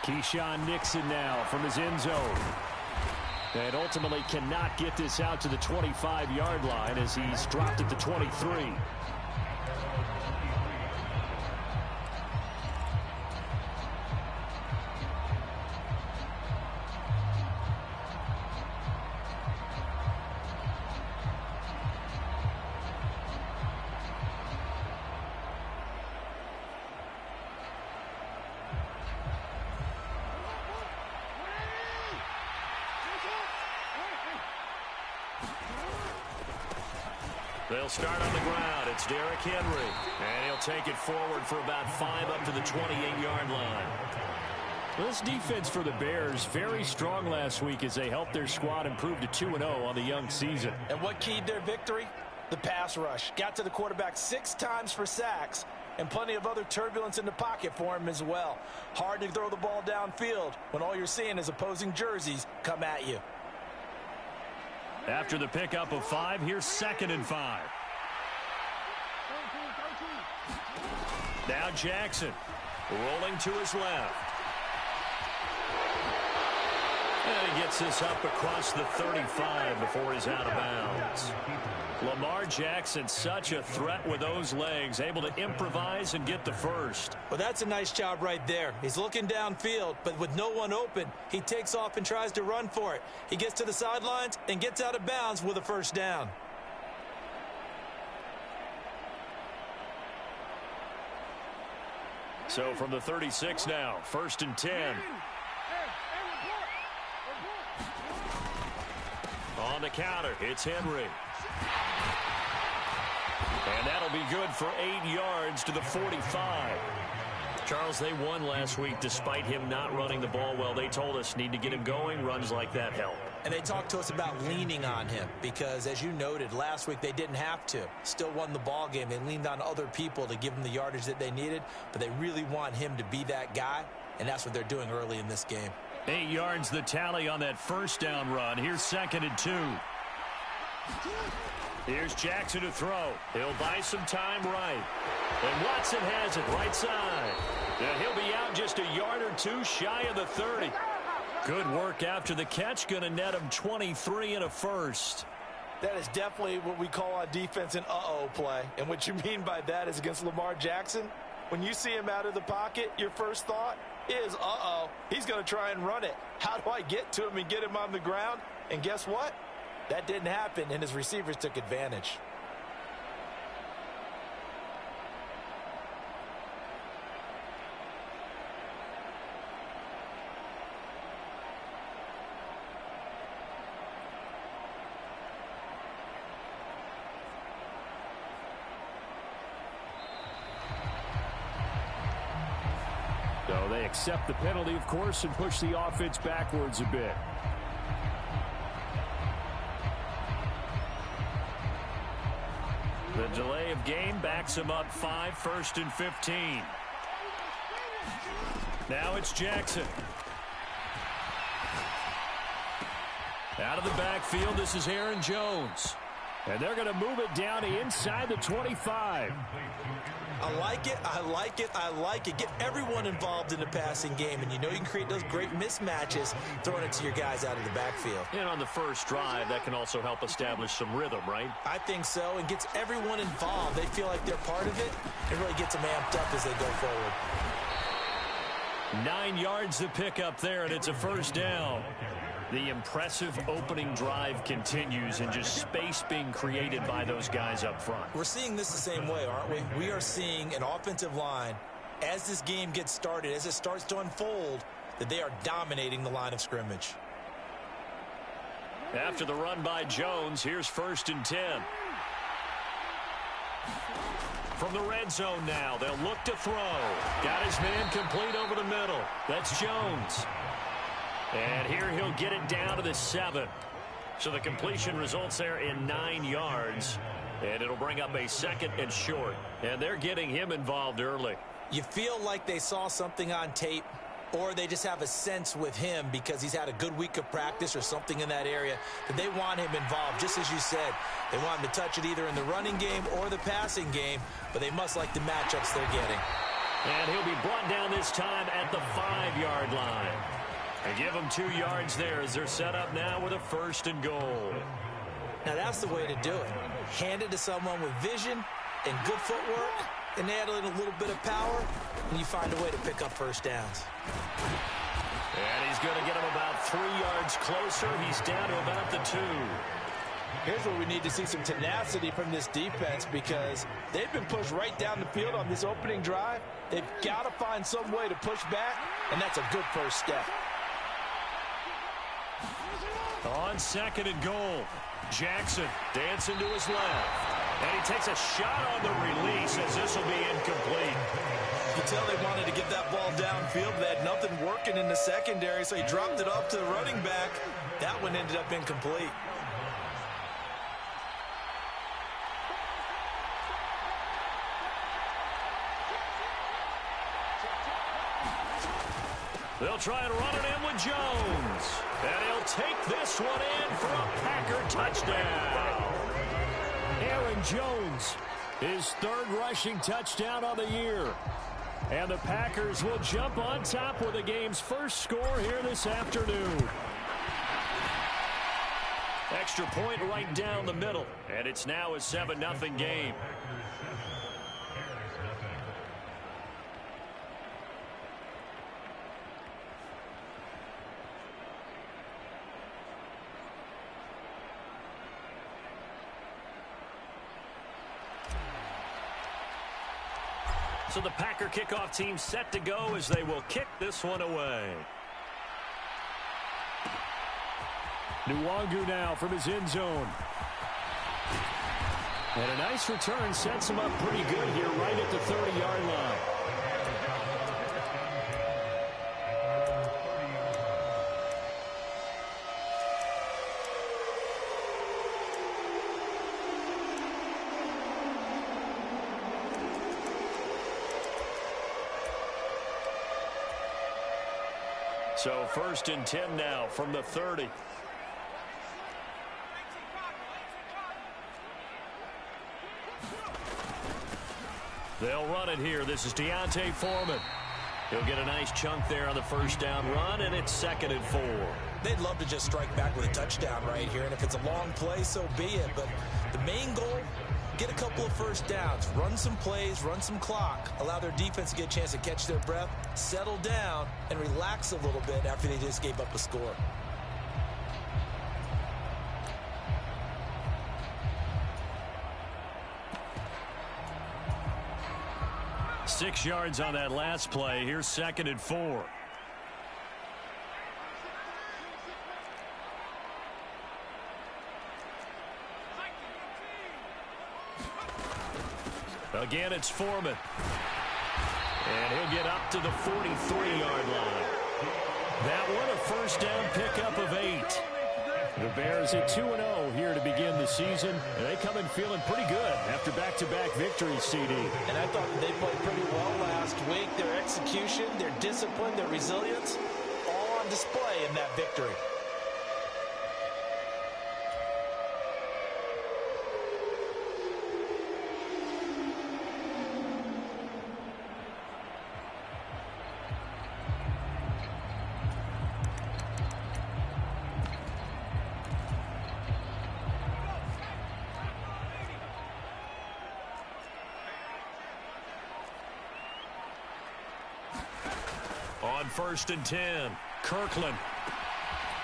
Keyshawn Nixon now from his end zone. And ultimately cannot get this out to the 25-yard line as he's dropped at the 23. They'll start on the ground. It's Derrick Henry. And he'll take it forward for about 5 up to the 28-yard line. This defense for the Bears, very strong last week as they helped their squad improve to 2-0 on the young season. And what keyed their victory? The pass rush. Got to the quarterback 6 times for sacks, and plenty of other turbulence in the pocket for him as well. Hard to throw the ball downfield when all you're seeing is opposing jerseys come at you. After the pickup of 5, here's 2nd and 5. Now Jackson rolling to his left. And he gets this up across the 35 before he's out of bounds. Lamar Jackson, such a threat with those legs, able to improvise and get the first. Well, that's a nice job right there. He's looking downfield, but with no one open, he takes off and tries to run for it. He gets to the sidelines and gets out of bounds with a first down. So from the 36 now, 1st and 10. On the counter, it's Henry. And that'll be good for 8 yards to the 45. Charles, they won last week despite him not running the ball well. They told us need to get him going. Runs like that help. And they talked to us about leaning on him because, as you noted, last week they didn't have to. Still won the ball game. They leaned on other people to give them the yardage that they needed, but they really want him to be that guy, and that's what they're doing early in this game. 8 yards the tally on that first down run. Here's 2nd and 2. Here's Jackson to throw. He'll buy some time right. And Watson has it right side. And he'll be out just a yard or 2 shy of the 30. Good work after the catch. Going to net him 23 and a first. That is definitely what we call on defense an uh-oh play. And what you mean by that is against Lamar Jackson, when you see him out of the pocket, your first thought is, uh-oh, he's going to try and run it. How do I get to him and get him on the ground? And guess what? That didn't happen, and his receivers took advantage. So they accept the penalty, of course, and push the offense backwards a bit. The delay of game backs him up 5, 1st and 15. Now it's Jackson. Out of the backfield, this is Aaron Jones. And they're going to move it down to inside the 25. I like it, I like it, I like it. Get everyone involved in the passing game, and you know you can create those great mismatches throwing it to your guys out of the backfield. And on the first drive, that can also help establish some rhythm, right? I think so, and gets everyone involved. They feel like they're part of it. It really gets them amped up as they go forward. 9 yards to pick up there, and it's a first down. The impressive opening drive continues, and just space being created by those guys up front. We're seeing this the same way, aren't we? We are seeing an offensive line, as this game gets started, as it starts to unfold, that they are dominating the line of scrimmage. After the run by Jones, here's 1st and 10. From the red zone now, they'll look to throw. Got his man complete over the middle. That's Jones. And here he'll get it down to the 7. So the completion results there in 9 yards. And it'll bring up a 2nd and short. And they're getting him involved early. You feel like they saw something on tape, or they just have a sense with him because he's had a good week of practice or something in that area that they want him involved. Just as you said, they want him to touch it either in the running game or the passing game, but they must like the matchups they're getting. And he'll be brought down this time at at the 5-yard line. They give them 2 yards there as they're set up now with a 1st and goal. Now that's the way to do it. Hand it to someone with vision and good footwork, and add in a little bit of power, and you find a way to pick up 1st downs. And he's going to get him about 3 yards closer. He's down to about the 2. Here's where we need to see some tenacity from this defense, because they've been pushed right down the field on this opening drive. They've got to find some way to push back, and that's a good 1st step. On 2nd and goal, Jackson dancing to his left. And he takes a shot on the release as this will be incomplete. You can tell they wanted to get that ball downfield. They had nothing working in the secondary, so he dropped it off to the running back. That one ended up incomplete. They'll try and run it in with Jones. And he'll take this one in for a Packer touchdown. Aaron Jones, his 3rd rushing touchdown on the year. And the Packers will jump on top with the game's 1st score here this afternoon. Extra point right down the middle. And it's now a 7-0 game. So the Packer kickoff team set to go as they will kick this one away. Nwangu now from his end zone. And a nice return sets him up pretty good here right at the 30-yard line. So 1st and 10 now from the 30. They'll run it here. This is Deontay Foreman. He'll get a nice chunk there on the 1st down run, and it's 2nd and 4. They'd love to just strike back with a touchdown right here, and if it's a long play, so be it. But the main goal, get a couple of 1st downs, run some plays, run some clock, allow their defense to get a chance to catch their breath, settle down, and relax a little bit after they just gave up a score. Six yards on that last play. Here's 2nd and 4. Again, it's Foreman. And he'll get up to the 43-yard line. That one a 1st down pickup of 8. The Bears at 2-0 here to begin the season. And they come in feeling pretty good after back-to-back victories, CD. And I thought that they played pretty well last week. Their execution, their discipline, their resilience, all on display in that victory. On 1st and 10, Kirkland.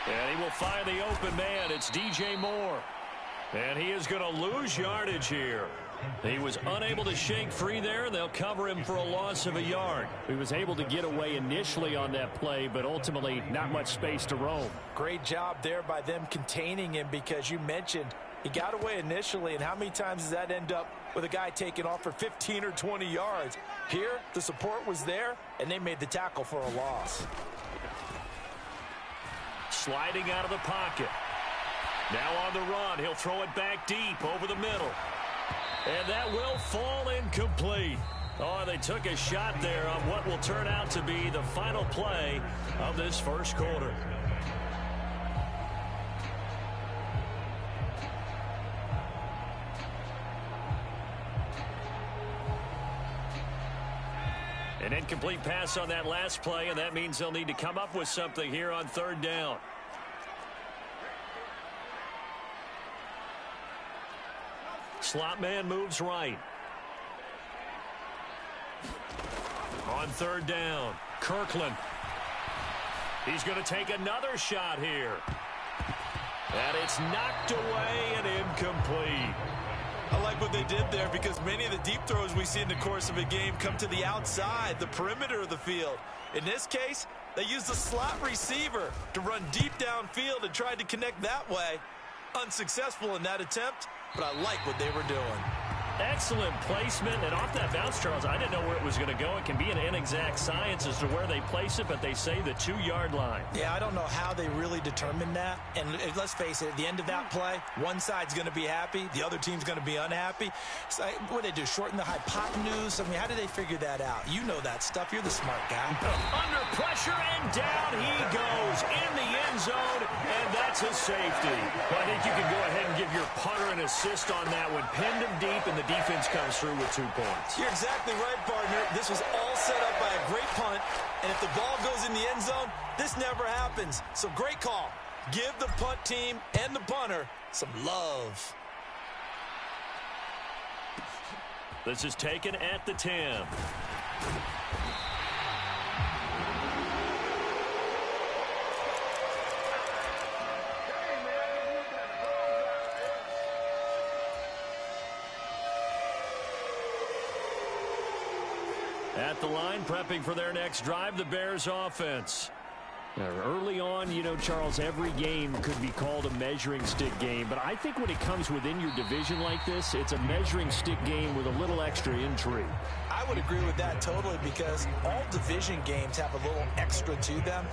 And he will find the open man. It's DJ Moore. And he is going to lose yardage here. He was unable to shake free there. They'll cover him for a loss of a yard. He was able to get away initially on that play, but ultimately not much space to roam. Great job there by them containing him, because you mentioned he got away initially, and how many times does that end up with a guy taking off for 15 or 20 yards? Here, the support was there, and they made the tackle for a loss. Sliding out of the pocket. Now on the run, he'll throw it back deep over the middle. And that will fall incomplete. Oh, they took a shot there on what will turn out to be the final play of this first quarter. An Incomplete pass on that last play, and that means they'll need to come up with something here on third down. Slot man moves right. On third down, Kirkland. He's going to take another shot here. And it's knocked away and incomplete. I like what they did there because many of the deep throws we see in the course of a game come to the outside, the perimeter of the field. In this case, they used the slot receiver to run deep downfield and tried to connect that way. Unsuccessful in that attempt, but I like what they were doing. Excellent placement, and off that bounce, Charles, I didn't know where it was going to go. It can be an inexact science as to where they place it, but they say the 2-yard line. Yeah, I don't know how they really determined that. And let's face it, at the end of that play, one side's going to be happy, the other team's going to be unhappy. So what do they do, shorten the hypotenuse? I mean, how do they figure that out? You know that stuff. You're the smart guy. Under pressure, and down he goes in the end zone, and that's a safety. Well, I think you can go ahead and give your punter an assist on that one. Pinned him deep, and the defense comes through with 2 points. You're exactly right, partner. This was all set up by a great punt, and if the ball goes in the end zone, this never happens. So great call. Give the punt team and the punter some love. This is taken at the 10. At the line, prepping for their next drive, the Bears offense. Now, early on, you know, Charles, every game could be called a measuring stick game, but I think when it comes within your division like this, it's a measuring stick game with a little extra intrigue. I would agree with that totally because all division games have a little extra to them.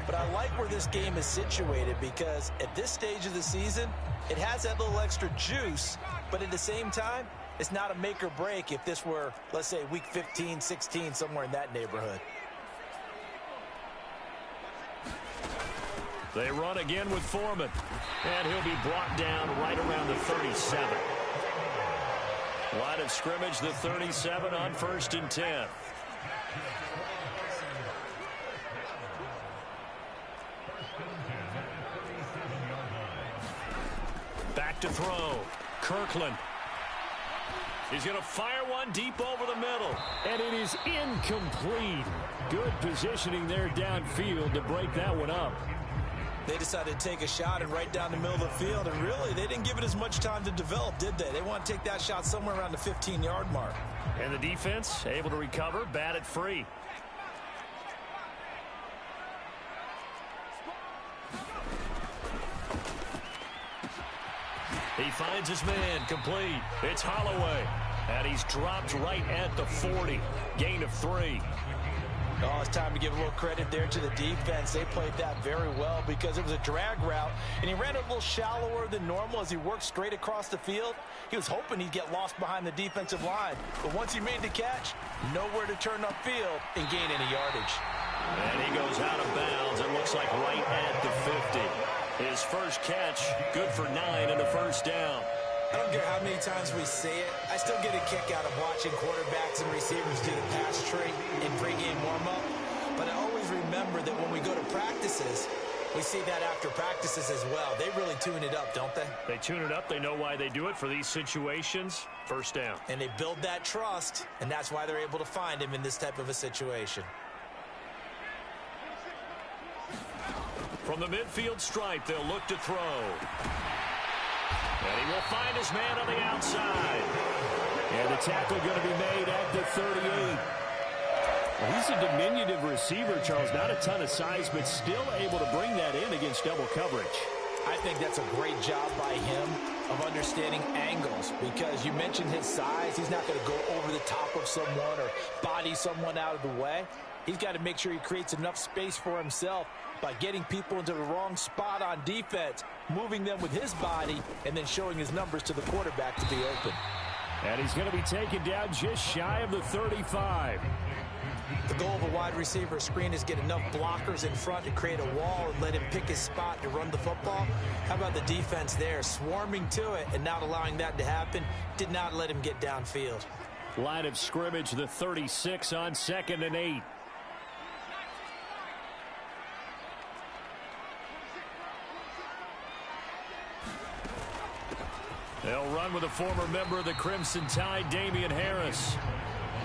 But I like where this game is situated because at this stage of the season, it has that little extra juice, but at the same time, it's not a make or break if this were, let's say, week 15, 16, somewhere in that neighborhood. They run again with Foreman, and he'll be brought down right around the 37. Line of scrimmage, the 37 on 1st and 10. Back to throw. Kirkland. He's going to fire one deep over the middle. And it is incomplete. Good positioning there downfield to break that one up. They decided to take a shot and right down the middle of the field, and really, they didn't give it as much time to develop, did they? They want to take that shot somewhere around the 15-yard mark. And the defense able to recover, bat it free. He finds his man, complete. It's Holloway, and he's dropped right at the 40. Gain of 3. Oh, it's time to give a little credit there to the defense. They played that very well because it was a drag route, and he ran it a little shallower than normal as he worked straight across the field. He was hoping he'd get lost behind the defensive line, but once he made the catch, nowhere to turn upfield and gain any yardage. And he goes out of bounds. It looks like right at the 50. His first catch, good for 9 and a first down. I don't care how many times we say it, I still get a kick out of watching quarterbacks and receivers do the pass tree in pregame warm-up. But I always remember that when we go to practices, we see that after practices as well. They really tune it up, don't they? They tune it up. They know why they do it for these situations. First down. And they build that trust, and that's why they're able to find him in this type of a situation. From the midfield stripe, they'll look to throw. And he will find his man on the outside. And the tackle going to be made at the 38. Well, he's a diminutive receiver, Charles. Not a ton of size, but still able to bring that in against double coverage. I think that's a great job by him of understanding angles because you mentioned his size. He's not going to go over the top of someone or body someone out of the way. He's got to make sure he creates enough space for himself by getting people into the wrong spot on defense, moving them with his body, and then showing his numbers to the quarterback to be open. And he's going to be taken down just shy of the 35. The goal of a wide receiver screen is get enough blockers in front to create a wall and let him pick his spot to run the football. How about the defense there, swarming to it and not allowing that to happen? Did not let him get downfield. Line of scrimmage, the 36 on 2nd and 8. They'll run with a former member of the Crimson Tide, Damian Harris.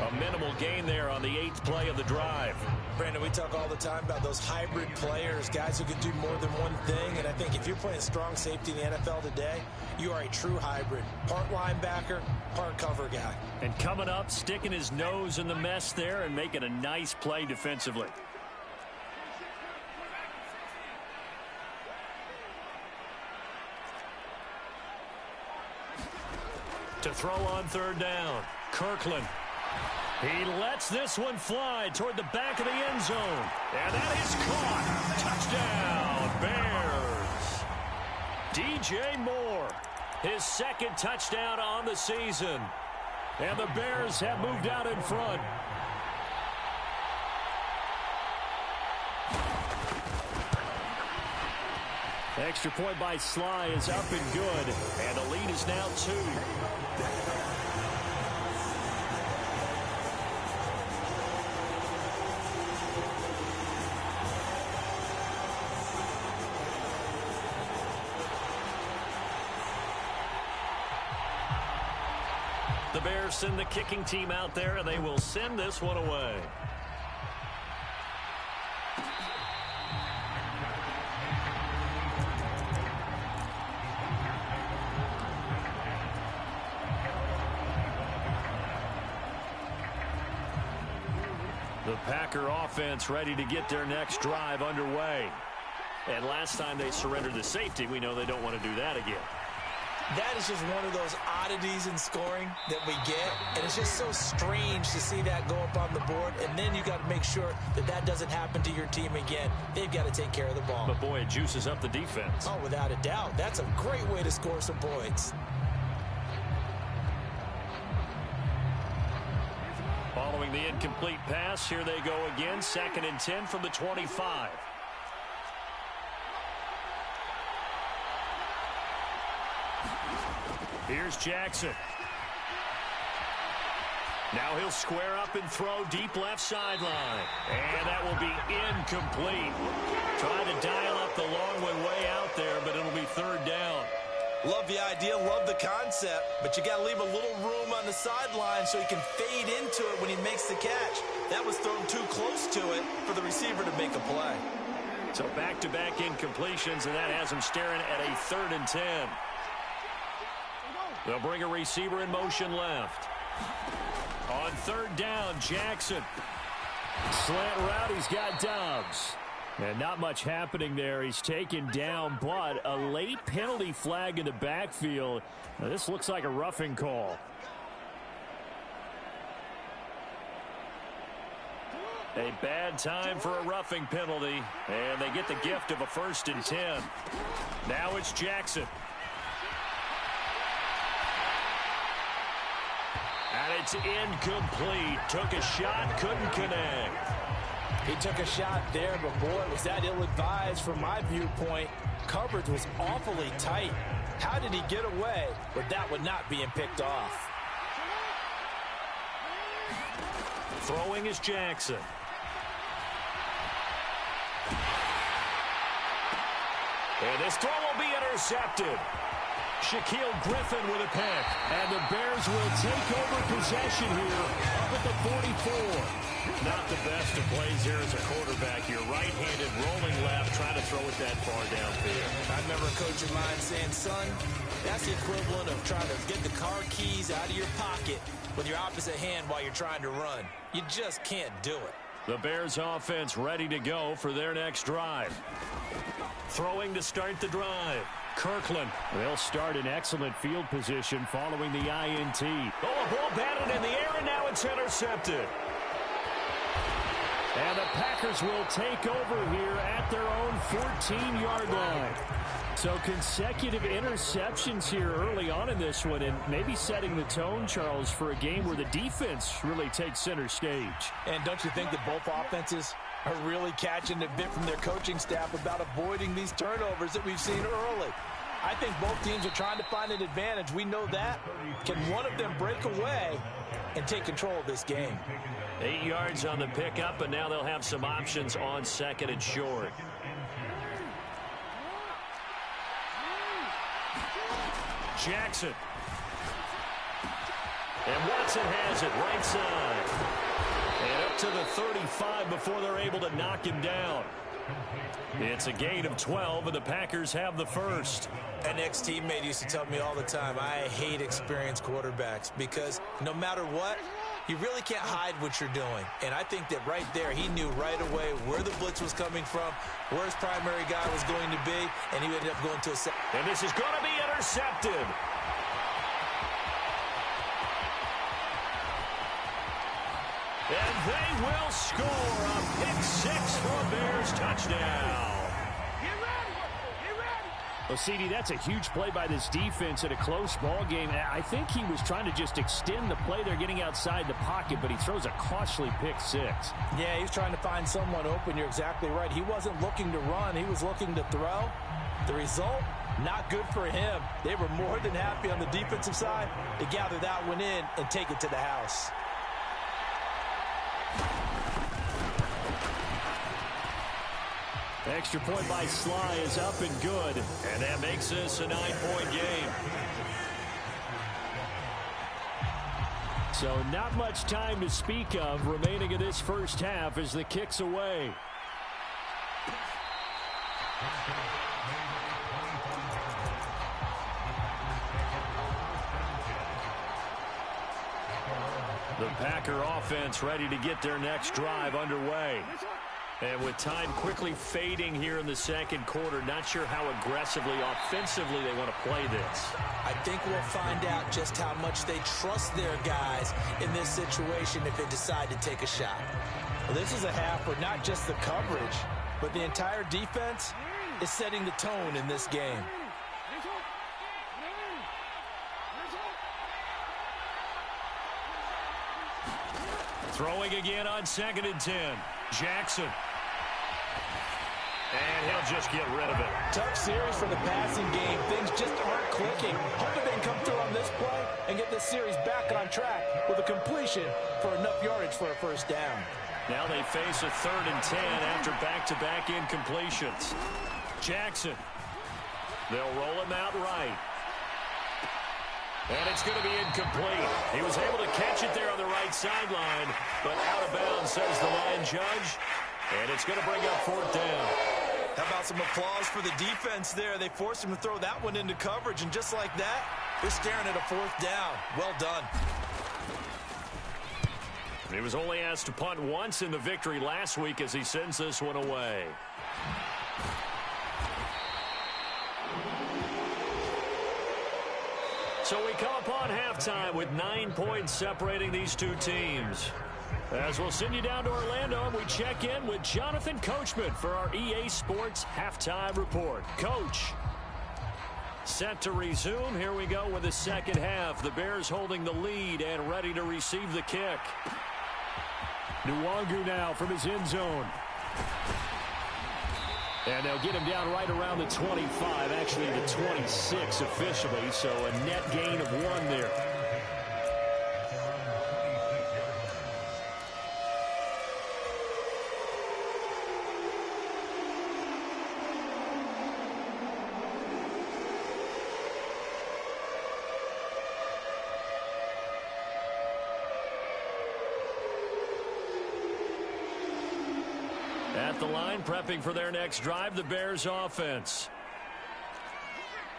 A minimal gain there on the 8th play of the drive. Brandon, we talk all the time about those hybrid players, guys who can do more than one thing. And I think if you're playing strong safety in the NFL today, you are a true hybrid. Part linebacker, part cover guy. And coming up, sticking his nose in the mess there and making a nice play defensively. To throw on 3rd down, Kirkland. He lets this one fly toward the back of the end zone. And that is caught. Touchdown, Bears. DJ Moore, his 2nd touchdown on the season. And the Bears have moved out in front. Extra point by Sly is up and good. And the lead is now 2. The Bears send the kicking team out there, and they will send this one away. The Packer offense ready to get their next drive underway. And last time they surrendered the safety, we know they don't want to do that again. That is just one of those oddities in scoring that we get, and it's just so strange to see that go up on the board, and then you got to make sure that that doesn't happen to your team again. They've got to take care of the ball. But, boy, it juices up the defense. Oh, without a doubt. That's a great way to score some points. Following the incomplete pass, here they go again, 2nd and 10 from the 25. Here's Jackson. Now he'll square up and throw deep left sideline. And that will be incomplete. Trying to dial up the long way out there, but it'll be 3rd down. Love the idea, love the concept, but you got to leave a little room on the sideline so he can fade into it when he makes the catch. That was thrown too close to it for the receiver to make a play. So back-to-back incompletions, and that has him staring at a 3rd and 10. They'll bring a receiver in motion left. On 3rd down, Jackson. Slant route, he's got Dobbs. And not much happening there. He's taken down, but a late penalty flag in the backfield. Now, this looks like a roughing call. A bad time for a roughing penalty, and they get the gift of a 1st and 10. Now it's Jackson. And it's incomplete. Took a shot, couldn't connect. He took a shot there, but boy, was that ill-advised from my viewpoint. Coverage was awfully tight. How did he get away with that one not being picked off? Throwing is Jackson. And this throw will be intercepted. Shaquille Griffin with a pick. And the Bears will take over possession here up at the 44. Not the best of plays here as a quarterback. You're right-handed, rolling left, trying to throw it that far downfield. I remember a coach of mine saying, son, that's the equivalent of trying to get the car keys out of your pocket with your opposite hand while you're trying to run. You just can't do it. The Bears offense ready to go for their next drive. Throwing to start the drive. Kirkland. They'll start in excellent field position following the INT. Oh, a ball batted in the air, and now it's intercepted. And the Packers will take over here at their own 14-yard line. So consecutive interceptions here early on in this one, and maybe setting the tone, Charles, for a game where the defense really takes center stage. And don't you think that both offenses are really catching a bit from their coaching staff about avoiding these turnovers that we've seen early? I think both teams are trying to find an advantage. We know that. Can one of them break away and take control of this game? 8 yards on the pickup, and now they'll have some options on second and short. Jackson. And Watson has it right side. And up to the 35 before they're able to knock him down. It's a gain of 12, and the Packers have the first. An ex-teammate used to tell me all the time, I hate experienced quarterbacks because no matter what, you really can't hide what you're doing. And I think that right there, he knew right away where the blitz was coming from, where his primary guy was going to be, and he ended up going to a set. And this is going to be intercepted. And they will score a pick-6 for a Bears touchdown. Well, CD, that's a huge play by this defense in a close ball game. I think he was trying to just extend the play. They're getting outside the pocket, but he throws a costly pick-6. Yeah, he's trying to find someone open. You're exactly right. He wasn't looking to run. He was looking to throw. The result, not good for him. They were more than happy on the defensive side to gather that one in and take it to the house. Extra point by Sly is up and good. And that makes this a 9-point game. So not much time to speak of remaining in this first half as the kick's away. The Packer offense ready to get their next drive underway. And with time quickly fading here in the second quarter, not sure how aggressively, offensively they want to play this. I think we'll find out just how much they trust their guys in this situation if they decide to take a shot. Well, this is a half where not just the coverage, but the entire defense is setting the tone in this game. Throwing again on 2nd and 10. Jackson. And he'll just get rid of it. Tough series for the passing game. Things just aren't clicking. Hoping they can come through on this play and get this series back on track with a completion for enough yardage for a first down. Now they face a 3rd and 10 after back-to-back incompletions. Jackson. They'll roll him out right. And it's going to be incomplete. He was able to catch it there on the right sideline, but out of bounds, says the line judge. And it's going to bring up 4th down. How about some applause for the defense there? They forced him to throw that one into coverage, and just like that, they're staring at a 4th down. Well done. He was only asked to punt once in the victory last week as he sends this one away. So we come upon halftime with 9 points separating these two teams. As we'll send you down to Orlando, and we check in with Jonathan Coachman for our EA Sports Halftime Report. Coach, set to resume. Here we go with the second half. The Bears holding the lead and ready to receive the kick. Nwangu now from his end zone. And they'll get him down right around the 25, actually the 26 officially, so a net gain of 1 there. At the line, prepping for their next drive, the Bears offense.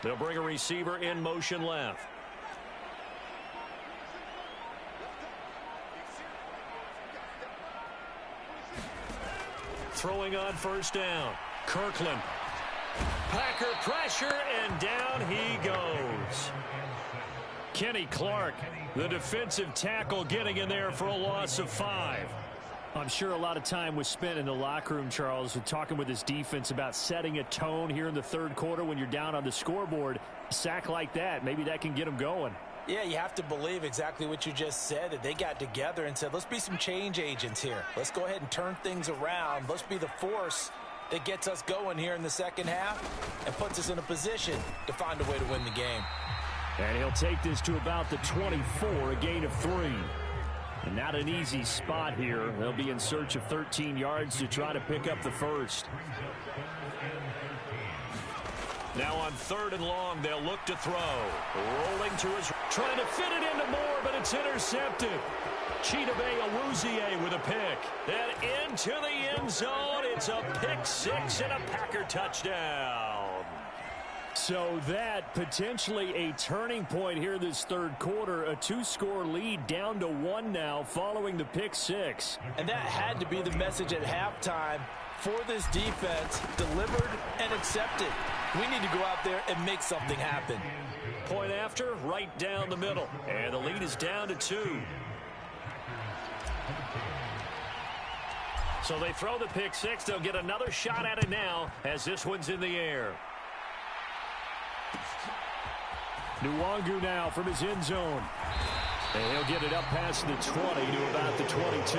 They'll bring a receiver in motion left. Throwing on 1st down. Kirkland. Packer pressure, and down he goes. Kenny Clark, the defensive tackle, getting in there for a loss of 5. I'm sure a lot of time was spent in the locker room, Charles, talking with his defense about setting a tone here in the 3rd quarter when you're down on the scoreboard. A sack like that, maybe that can get them going. Yeah, you have to believe exactly what you just said, that they got together and said, let's be some change agents here. Let's go ahead and turn things around. Let's be the force that gets us going here in the second half and puts us in a position to find a way to win the game. And he'll take this to about the 24, a gain of 3. And not an easy spot here. They'll be in search of 13 yards to try to pick up the first. Now on 3rd and long, they'll look to throw. Rolling to his... Trying to fit it into Moore, but it's intercepted. Chidobe Awuzie with a pick. Then into the end zone. It's a pick 6 and a Packer touchdown. So that potentially a turning point here this third quarter. A 2-score lead down to 1 now following the pick 6. And that had to be the message at halftime for this defense. Delivered and accepted. We need to go out there and make something happen. Point after, right down the middle. And the lead is down to 2. So they throw the pick 6. They'll get another shot at it now as this one's in the air. Nwangu now from his end zone. And he'll get it up past the 20 to about the 22.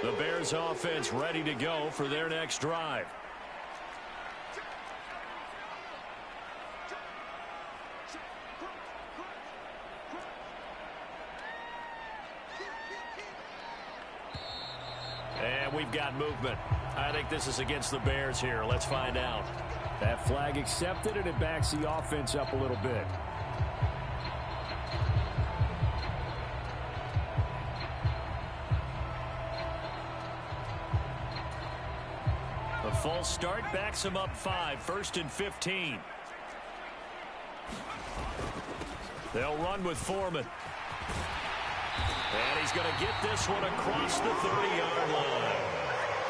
The Bears offense ready to go for their next drive. And we've got movement. I think this is against the Bears here. Let's find out. That flag accepted, and it backs the offense up a little bit. The false start backs him up 5, 1st and 15. They'll run with Foreman. And he's going to get this one across the 30-yard line.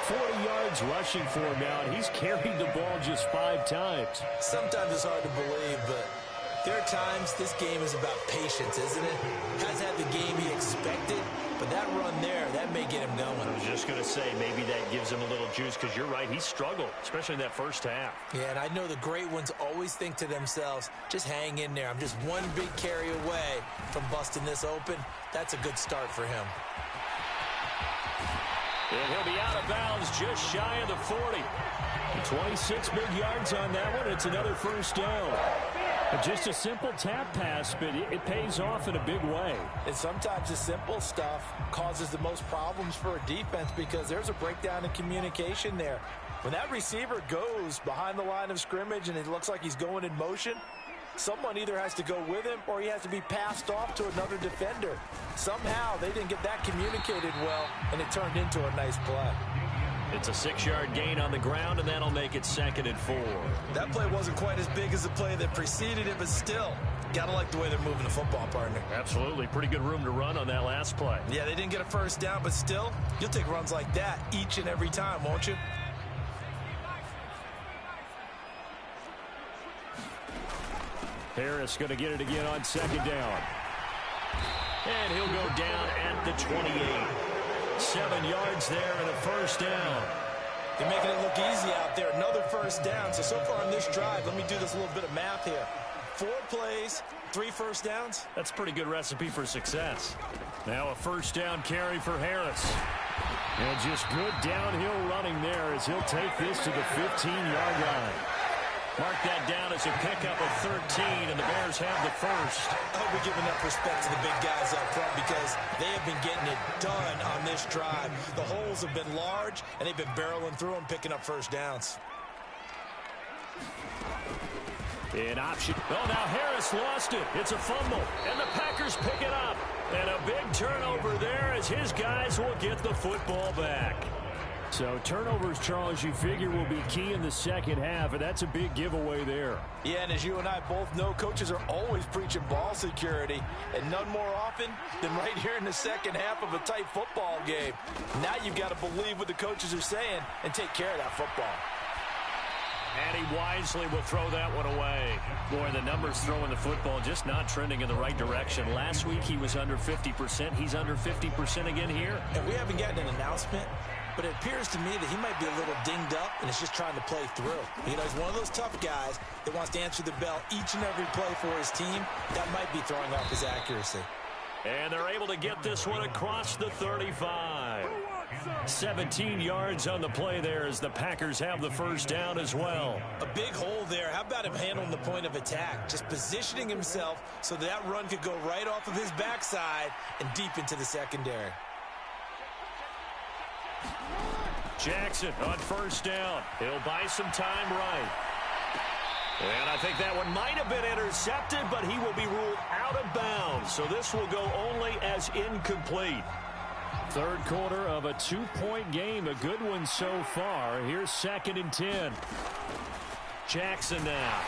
40 yards rushing for him now, and he's carried the ball just 5 times. Sometimes it's hard to believe, but there are times this game is about patience, isn't it? Hasn't had the game he expected, but that run there, that may get him going. I was just going to say, maybe that gives him a little juice, because you're right, he struggled, especially in that first half. Yeah, and I know the great ones always think to themselves, just hang in there. I'm just one big carry away from busting this open. That's a good start for him. And he'll be out of bounds just shy of the 40. 26 big yards on that one. It's another first down. Just a simple tap pass, but it pays off in a big way. And sometimes the simple stuff causes the most problems for a defense because there's a breakdown in communication there. When that receiver goes behind the line of scrimmage and it looks like he's going in motion, someone either has to go with him or he has to be passed off to another defender. Somehow they didn't get that communicated well, and it turned into a nice play. It's a 6-yard gain on the ground, and that'll make it 2nd and 4. That play wasn't quite as big as the play that preceded it, but still, gotta like the way they're moving the football, partner. Absolutely. Pretty good room to run on that last play. Yeah, they didn't get a first down, but still, you'll take runs like that each and every time, won't you? Harris going to get it again on 2nd down. And he'll go down at the 28. 7 yards there and a first down. They're making it look easy out there. Another first down. So far on this drive, let me do this little bit of math here. 4 plays, 3 first downs. That's a pretty good recipe for success. Now a first down carry for Harris. And just good downhill running there as he'll take this to the 15-yard line. Mark that down as a pickup of 13, and the Bears have the first. I hope we give enough respect to the big guys up front because they have been getting it done on this drive. The holes have been large, and they've been barreling through them, picking up first downs. An option. Oh, now Harris lost it. It's a fumble, and the Packers pick it up. And a big turnover there as his guys will get the football back. So turnovers, Charles, you figure will be key in the second half, and that's a big giveaway there. Yeah, and as you and I both know, coaches are always preaching ball security, and none more often than right here in the second half of a tight football game. Now you've got to believe what the coaches are saying and take care of that football. And he wisely will throw that one away. Boy, the numbers throwing the football just not trending in the right direction. Last week he was under 50%. He's under 50% again here. And we haven't gotten an announcement, but it appears to me that he might be a little dinged up and is just trying to play through. You know, he's one of those tough guys that wants to answer the bell each and every play for his team. That might be throwing off his accuracy. And they're able to get this one across the 35. 17 yards on the play there as the Packers have the first down as well. A big hole there. How about him handling the point of attack? Just positioning himself so that run could go right off of his backside and deep into the secondary. Jackson on first down. He'll buy some time right. And I think that one might have been intercepted, but he will be ruled out of bounds. So this will go only as incomplete. Third quarter of a 2-point game. A good one so far. Here's 2nd and 10. Jackson now.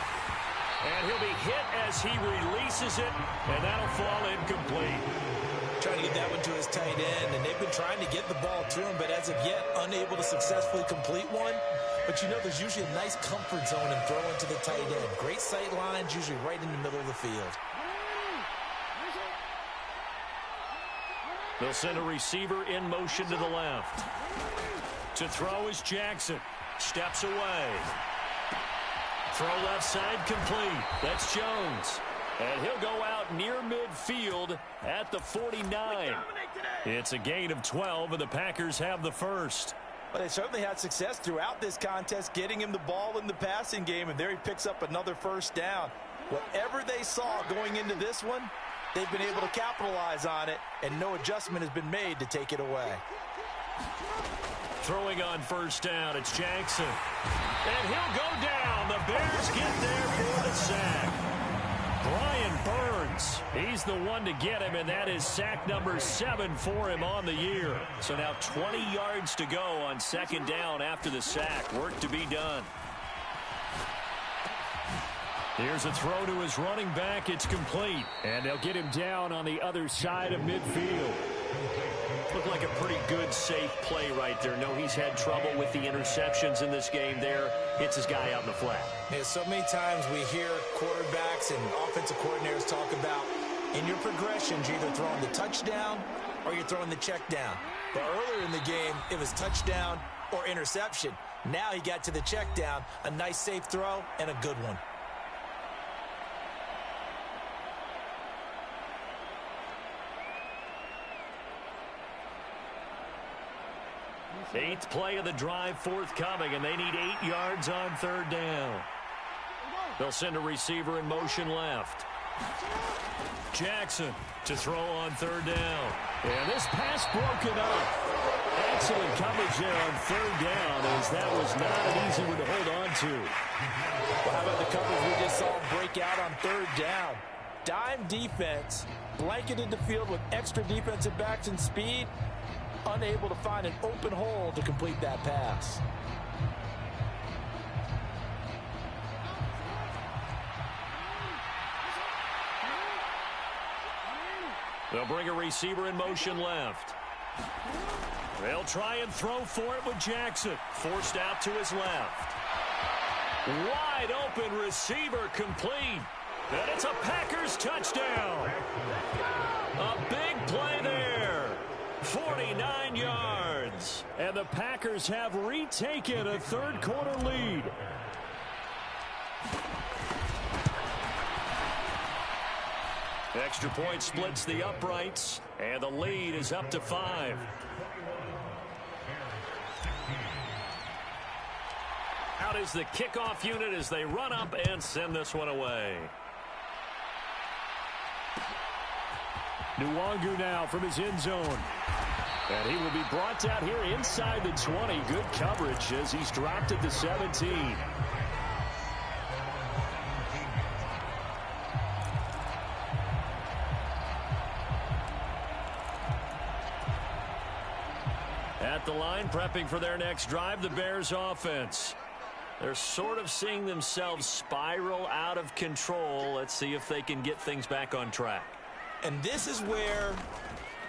And he'll be hit as he releases it, and that'll fall incomplete. Trying to get that one to his tight end, and they've been trying to get the ball to him, but as of yet, unable to successfully complete one. But you know, there's usually a nice comfort zone in throwing to the tight end. Great sight lines, usually right in the middle of the field. They'll send a receiver in motion to the left. To throw is Jackson. Steps away. Throw left side complete. That's Jones. And he'll go out near midfield at the 49. It's a gain of 12, and the Packers have the first. Well, they certainly had success throughout this contest, getting him the ball in the passing game, and there he picks up another first down. Whatever they saw going into this one, they've been able to capitalize on it, and no adjustment has been made to take it away. Throwing on first down, it's Jackson. And he'll go down. The Bears get there for the sack. Brian Burns, he's the one to get him, and that is sack number 7 for him on the year. So now 20 yards to go on 2nd down after the sack. Work to be done. Here's a throw to his running back. It's complete. And they'll get him down on the other side of midfield. Looked like a pretty good, safe play right there. No, he's had trouble with the interceptions in this game there. Hits his guy out in the flat. Yeah, so many times we hear quarterbacks and offensive coordinators talk about in your progressions, you're either throwing the touchdown or you're throwing the check down. But earlier in the game, it was touchdown or interception. Now he got to the check down, a nice safe throw and a good one. 8th play of the drive forthcoming, and they need 8 yards on 3rd down. They'll send a receiver in motion left. Jackson to throw on 3rd down. And this pass broken up. Excellent coverage there on 3rd down, as that was not an easy one to hold on to. Well, how about the coverage we just saw break out on 3rd down? Dime defense, blanketed the field with extra defensive backs and speed, unable to find an open hole to complete that pass. They'll bring a receiver in motion left. They'll try and throw for it with Jackson. Forced out to his left. Wide open receiver complete. And it's a Packers touchdown. A big play there. 49 yards. And the Packers have retaken a 3rd quarter lead. Extra point splits the uprights, and the lead is up to 5. Out is the kickoff unit as they run up and send this one away. Nwangu now from his end zone. And he will be brought out here inside the 20. Good coverage as he's dropped at the 17. At the line, prepping for their next drive, the Bears offense. They're sort of seeing themselves spiral out of control. Let's see if they can get things back on track. And this is where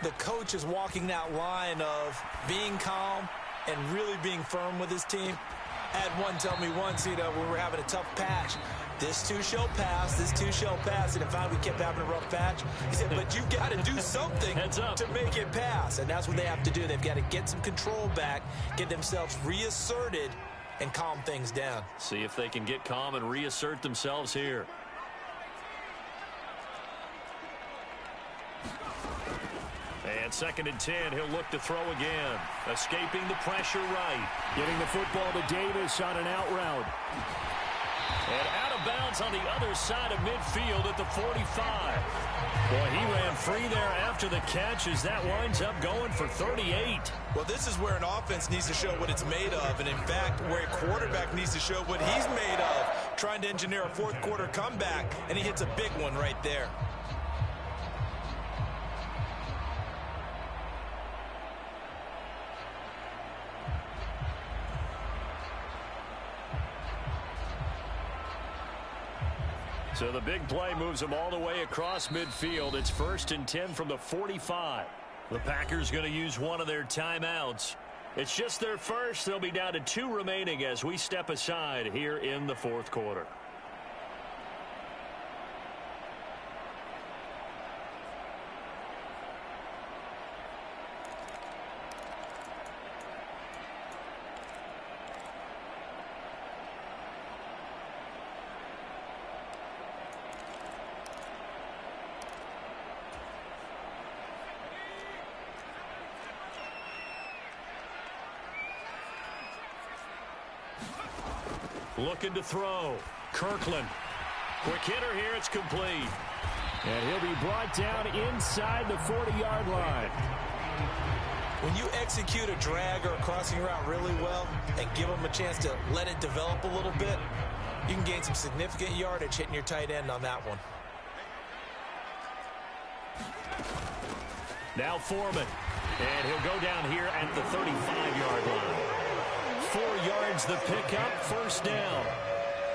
the coach is walking that line of being calm and really being firm with his team. Had one tell me once, when we're having a tough patch, this too shall pass, this too shall pass. And if we kept having a rough patch, he said, but you've got to do something to make it pass. And that's what they have to do. They've got to get some control back, get themselves reasserted, and calm things down. See if they can get calm and reassert themselves here. And 2nd and 10, he'll look to throw again. Escaping the pressure right. Getting the football to Davis on an out route. And out of bounds on the other side of midfield at the 45. Boy, he ran free there after the catch as that winds up going for 38. Well, this is where an offense needs to show what it's made of. And, in fact, where a quarterback needs to show what he's made of. Trying to engineer a fourth-quarter comeback, and he hits a big one right there. So the big play moves them all the way across midfield. It's 1st and 10 from the 45. The Packers going to use one of their timeouts. It's just their first. They'll be down to 2 remaining as we step aside here in the 4th quarter. Looking to throw. Kirkland. Quick hitter here. It's complete. And he'll be brought down inside the 40-yard line. When you execute a drag or a crossing route really well and give them a chance to let it develop a little bit, you can gain some significant yardage hitting your tight end on that one. Now Foreman. And he'll go down here at the 35-yard line. 4 yards the pickup, 1st down.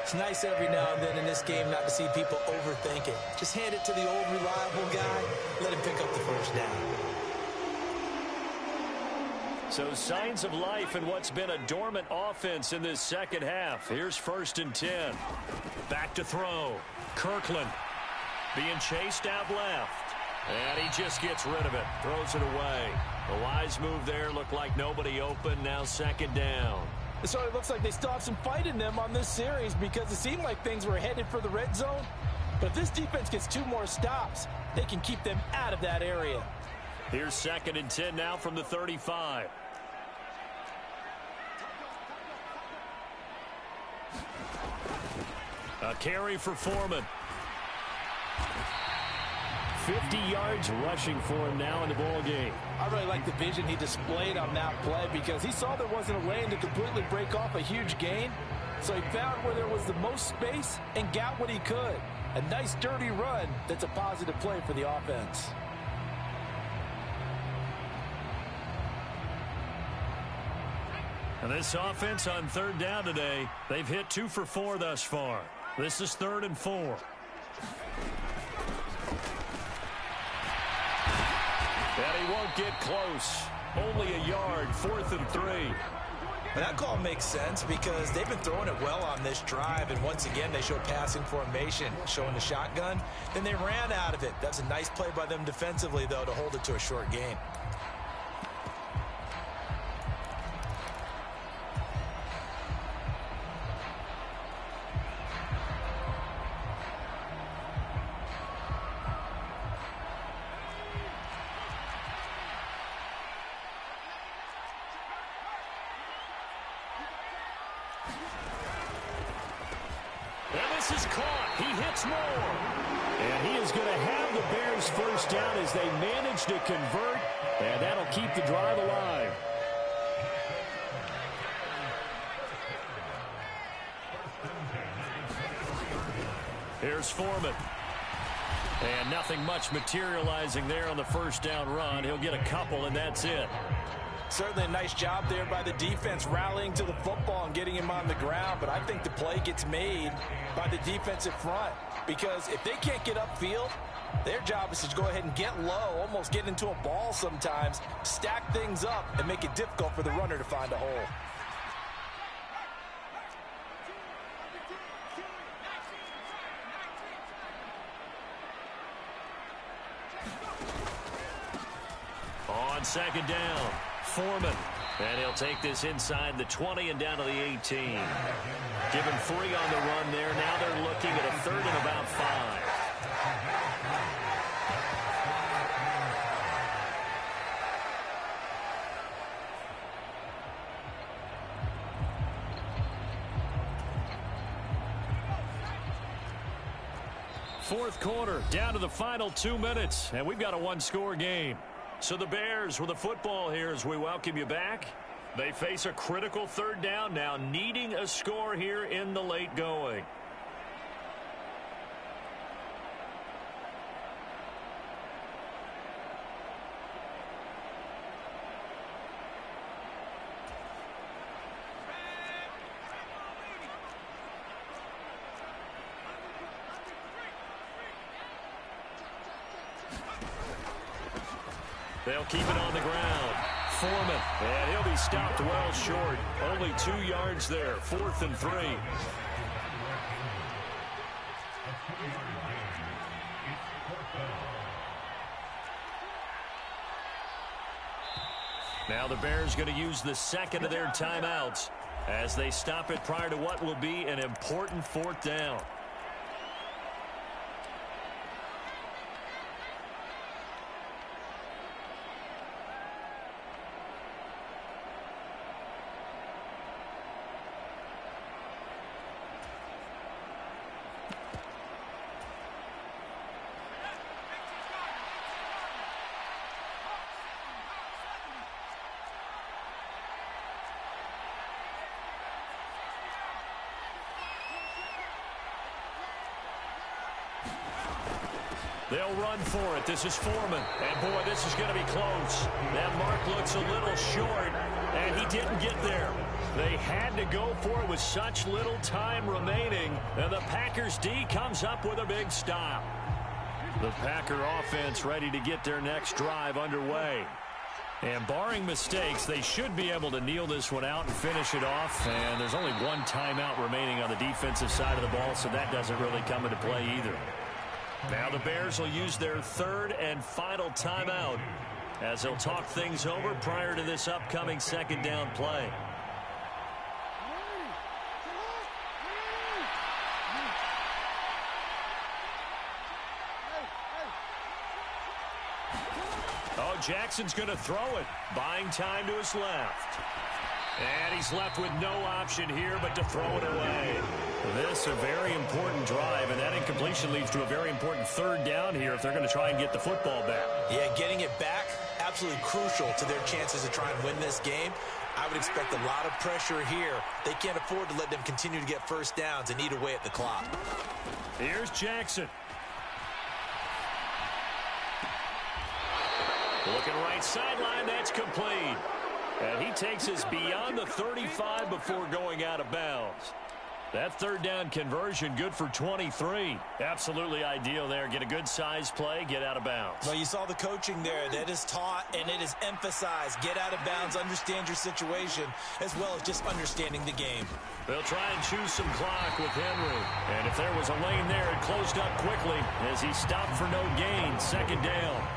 It's nice every now and then in this game not to see people overthink it. Just hand it to the old reliable guy, let him pick up the 1st down. So signs of life in what's been a dormant offense in this 2nd half. Here's 1st and 10. Back to throw. Kirkland being chased out left. And he just gets rid of it. Throws it away. A wise move there. Looked like nobody open. Now 2nd down. So it looks like they still have some fight in them on this series because it seemed like things were headed for the red zone. But if this defense gets 2 more stops, they can keep them out of that area. Here's 2nd and 10 now from the 35. A carry for Foreman. 50 yards rushing for him now in the ball game. I really like the vision he displayed on that play because he saw there wasn't a lane to completely break off a huge gain. So he found where there was the most space and got what he could. A nice dirty run that's a positive play for the offense. And this offense on 3rd down today, they've hit 2 for 4 thus far. This is 3rd and 4. And he won't get close. Only a yard, 4th and 3. And that call makes sense because they've been throwing it well on this drive. And once again, they show passing formation, showing the shotgun. Then they ran out of it. That's a nice play by them defensively, though, to hold it to a short gain. Is caught. He hits more. And he is going to have the Bears 1st down as they manage to convert, and that'll keep the drive alive. Here's Foreman. And nothing much materializing there on the 1st down run. He'll get a couple, and that's it. Certainly a nice job there by the defense rallying to the football and getting him on the ground. But I think the play gets made by the defensive front because if they can't get upfield, their job is to go ahead and get low, almost get into a ball sometimes, stack things up, and make it difficult for the runner to find a hole. on second down. Foreman. And he'll take this inside the 20 and down to the 18. Given 3 on the run there. Now they're looking at a 3rd and about 5. Fourth quarter, down to the final 2 minutes, and we've got a one-score game. So the Bears with the football here as we welcome you back. They face a critical 3rd down now, needing a score here in the late going. They'll keep it on the ground. Foreman, and he'll be stopped well short. Only 2 yards there, 4th and 3. Now the Bears going to use the second of their timeouts as they stop it prior to what will be an important 4th down. They'll run for it. This is Foreman. And, boy, this is going to be close. That mark looks a little short, and he didn't get there. They had to go for it with such little time remaining, and the Packers D comes up with a big stop. The Packer offense ready to get their next drive underway. And barring mistakes, they should be able to kneel this one out and finish it off. And there's only 1 timeout remaining on the defensive side of the ball, so that doesn't really come into play either. Now the Bears will use their 3rd and final timeout as they'll talk things over prior to this upcoming 2nd down play. Oh, Jackson's going to throw it, buying time to his left. And he's left with no option here but to throw it away. This a very important drive, and that incompletion leads to a very important 3rd down here if they're going to try and get the football back. Yeah, getting it back, absolutely crucial to their chances to try and win this game. I would expect a lot of pressure here. They can't afford to let them continue to get 1st downs and eat away at the clock. Here's Jackson. Looking right sideline, that's complete. And he takes us beyond the 35 before going out of bounds. That 3rd down conversion, good for 23. Absolutely ideal there. Get a good size play, get out of bounds. Well, you saw the coaching there. That is taught and it is emphasized. Get out of bounds, understand your situation, as well as just understanding the game. They'll try and choose some clock with Henry. And if there was a lane there, it closed up quickly as he stopped for no gain. 2nd down.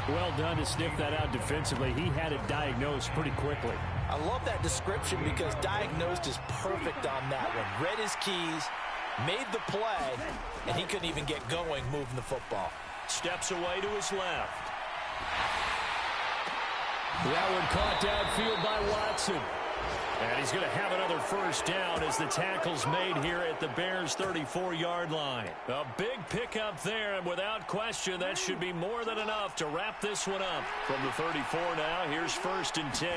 Well done to sniff that out defensively. He had it diagnosed pretty quickly. I love that description because diagnosed is perfect on that one. Read his keys, made the play, and he couldn't even get going moving the football. Steps away to his left. That one caught downfield by Watson. And he's going to have another 1st down as the tackle's made here at the Bears' 34-yard line. A big pickup there, and without question, that should be more than enough to wrap this one up. From the 34 now, here's 1st and 10.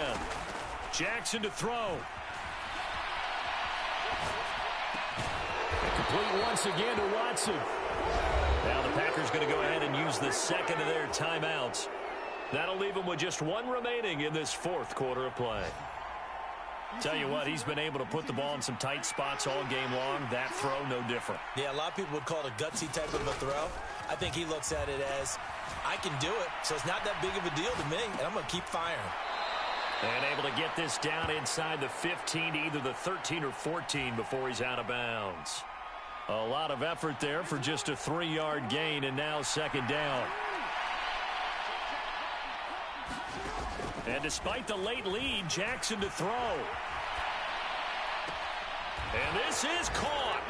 Jackson to throw. Complete once again to Watson. Now the Packers going to go ahead and use the 2nd of their timeouts. That'll leave them with just 1 remaining in this 4th quarter of play. Tell you what, he's been able to put the ball in some tight spots all game long. That throw, no different. Yeah, a lot of people would call it a gutsy type of a throw. I think he looks at it as, I can do it, so it's not that big of a deal to me, and I'm going to keep firing. And able to get this down inside the 15, either the 13 or 14 before he's out of bounds. A lot of effort there for just a 3-yard gain, and now 2nd down. And despite the late lead, Jackson to throw. And this is caught.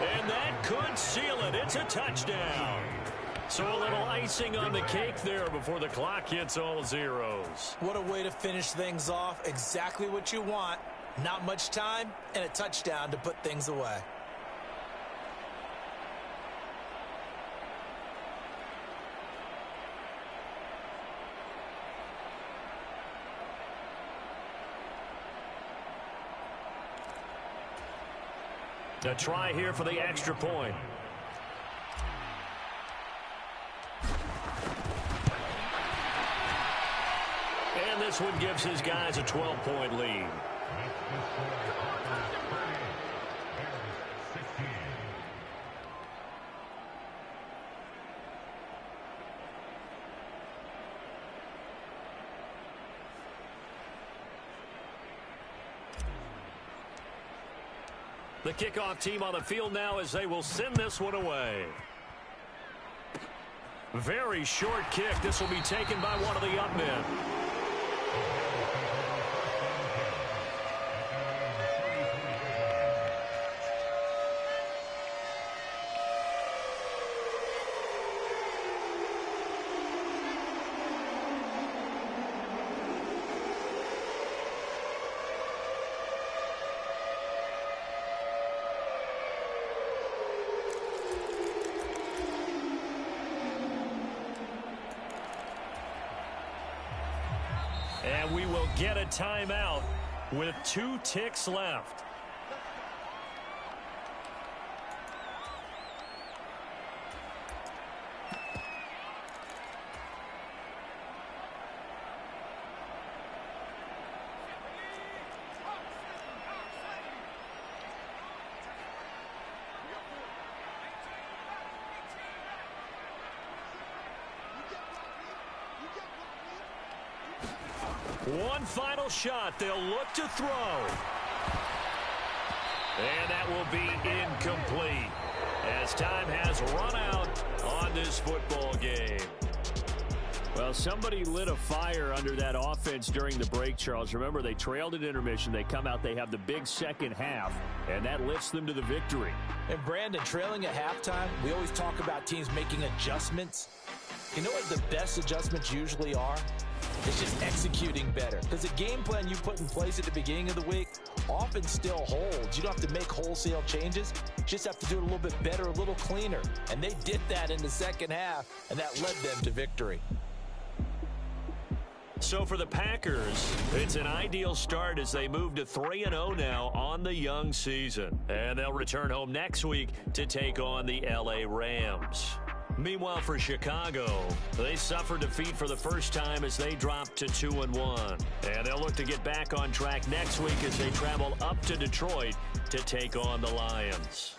And that could seal it. It's a touchdown. So a little icing on the cake there before the clock hits all zeros. What a way to finish things off. Exactly what you want. Not much time and a touchdown to put things away. A try here for the extra point. And this one gives his guys a 12-point lead. The kickoff team on the field now as they will send this one away. Very short kick. This will be taken by one of the up men. And we will get a timeout with 2 ticks left. One final shot. They'll look to throw. And that will be incomplete as time has run out on this football game. Well, somebody lit a fire under that offense during the break, Charles. Remember, they trailed at intermission. They come out, they have the big second half, and that lifts them to the victory. And Brandon, trailing at halftime, we always talk about teams making adjustments. You know what the best adjustments usually are? It's just executing better. Because the game plan you put in place at the beginning of the week often still holds. You don't have to make wholesale changes. You just have to do it a little bit better, a little cleaner. And they did that in the second half, and that led them to victory. So for the Packers, it's an ideal start as they move to 3-0 now on the young season. And they'll return home next week to take on the LA Rams. Meanwhile, for Chicago, they suffered defeat for the first time as they dropped to 2-1. And they'll look to get back on track next week as they travel up to Detroit to take on the Lions.